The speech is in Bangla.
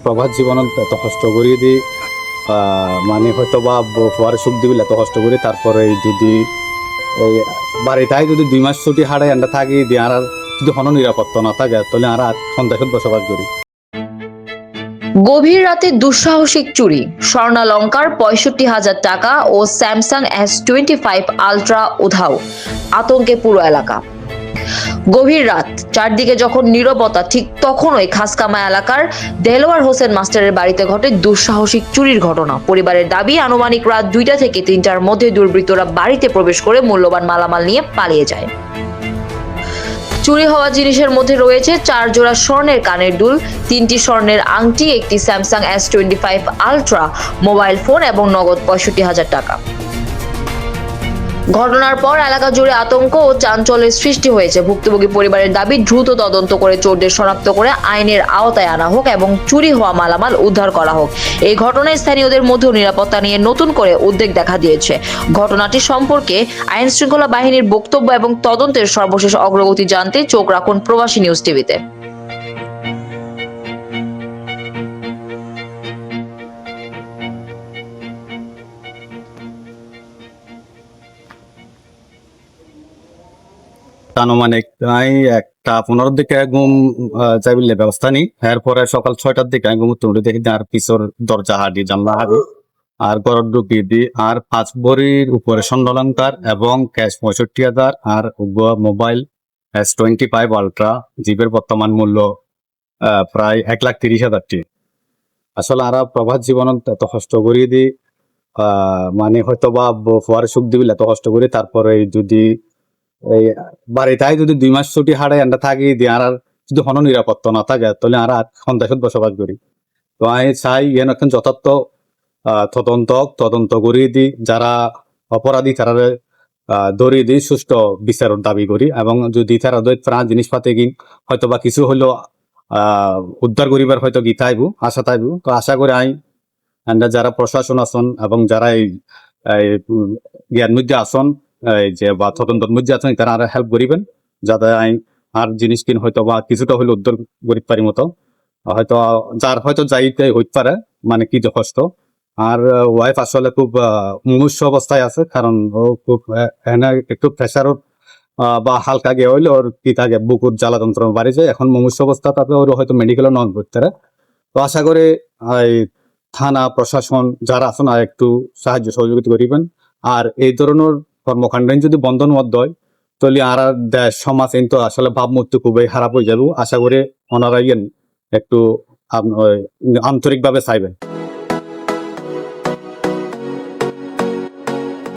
প্রভাত জীবনত এত কষ্ট করি দি মানে হয়তো বা পরে সুখ দিবিল এত কষ্ট করি তারপরে যদি এই বাড়িটাই যদি 2 মাস ছুটি হারাই আমরা থাকি দিয়ে আর যদি কোনো নিরাপত্তা না থাকে তাহলে আর সন্দেশত বসবাস করি। গভীর রাতে দুঃসাহসিক চুরি, স্বর্ণালঙ্কার 65,000 টাকা ও স্যামসাং S25 আলট্রা উধাও, আতঙ্কে পুরো এলাকা। গভীর রাত, চারদিকে যখন নীরবতা, ঠিক তখনই খাসকামা এলাকার দেলোয়ার হোসেন মাস্টারের বাড়িতে ঘটে দুঃসাহসিক চুরির ঘটনা। পরিবারের দাবি, আনুমানিক রাত 2টা থেকে 3টার মধ্যে দুর্বৃত্তরা বাড়িতে প্রবেশ করে মূল্যবান মালামাল নিয়ে পালিয়ে যায়। চুরি হওয়া জিনিসের মধ্যে রয়েছে 4 জোড়া স্বর্ণের কানের দুল, 3টি স্বর্ণের আংটি, একটি Samsung S25 ultra mobile phone এবং নগদ 65,000 টাকা। ঘটনার পর এলাকা জুড়ে আতঙ্ক ও চাঞ্চল্যের সৃষ্টি হয়েছে। ভুক্তভোগী পরিবারের দাবি, দ্রুত তদন্ত করে চোরদের শনাক্ত করে আইনের আওতায় আনা হোক এবং চুরি হওয়া মালামাল উদ্ধার করা হোক। এই ঘটনায় স্থানীয়দের মধ্যে নিরাপত্তা নিয়ে নতুন করে উদ্বেগ দেখা দিয়েছে। ঘটনাটি সম্পর্কে আইন শৃঙ্খলা বাহিনীর বক্তব্য এবং তদন্তের সর্বশেষ অগ্রগতি জানতে চোখ রাখুন প্রবাসী নিউজ টিভিতে। আনুমানিক আমি 1:15 দিকে ঘুম যাইবিলে ব্যবস্থা নি। এরপরে সকাল 6টার দিকে আমি ঘুমতে উঠে দেখি আর পিছর দরজা হাঁটি জানলা হাঁটি আর ঘর ঢুকিয়ে দিই আর 5 ভরির উপরে স্বর্ণালঙ্কার এবং ক্যাশ 65,000 আর মোবাইল S25 আলট্রা জিবের বর্তমান মূল্য প্রায় 1,30,000 টি। আসলে আর প্রভাত জীবনত এত কষ্ট করি দি মানে হয়তো বা পরে সুখ দিবিল এত কষ্ট করি তারপরে যদি এই বাড়িটাই যদি 2 মাস ছুটি হারাই আমরা থাকি দিয়ে আর যদি কোনো নিরাপত্তা না থাকে তাহলে আর সন্দেশত বসবাস করি। তো আমি চাই ইয়ান এখন যথার্থ তদন্ত করিয়ে দি, যারা অপরাধী তারা ধরিয়ে দি, সুষ্ঠু বিচারের দাবি করি এবং যদি তারা প্রাণ জিনিসপাতি কিন হয়তো বা কিছু হইলেও উদ্ধার করিবার হয়তো গীতা আইব আশা তাইব। তো আশা করি আমরা যারা প্রশাসন আছেন এবং যারা এই জ্ঞান মধ্যে আসন এই যে বা তদন্তের মধ্যে আছেন তারা আর হেল্প করিবেন যাতে আইন আর জিনিস কিন হয়তো বা কিছুটা হইলে উদ্ধার করি পারি মতো হয়তো যার হয়তো যাইতে হইতে পারে মানে কি যথেষ্ট। আর ওয়াইফ আসলে খুব মুমূর্ষু অবস্থায় আছে, কারণ ও খুব একটু প্রেশার বা হালকা গিয়ে হইলে ওর কি থাকে বুকুর জ্বালা যন্ত্রণা বাড়ি যায়, এখন মুমূর্ষু অবস্থা তাতে ওর হয়তো মেডিকেলও নন করতে পারে। তো আশা করি এই থানা প্রশাসন যারা আছেন আর একটু সাহায্য সহযোগিতা করিবেন। আর এই ধরনের কর্মকাণ্ড যদি বন্ধ মত হয় তাহলে আর দেশ সমাজ কিন্তু আসলে ভাবমূর্তি খুবই খারাপ হয়ে যাবে। আশা করি ওনারা একটু আন্তরিকভাবে চাইবেন।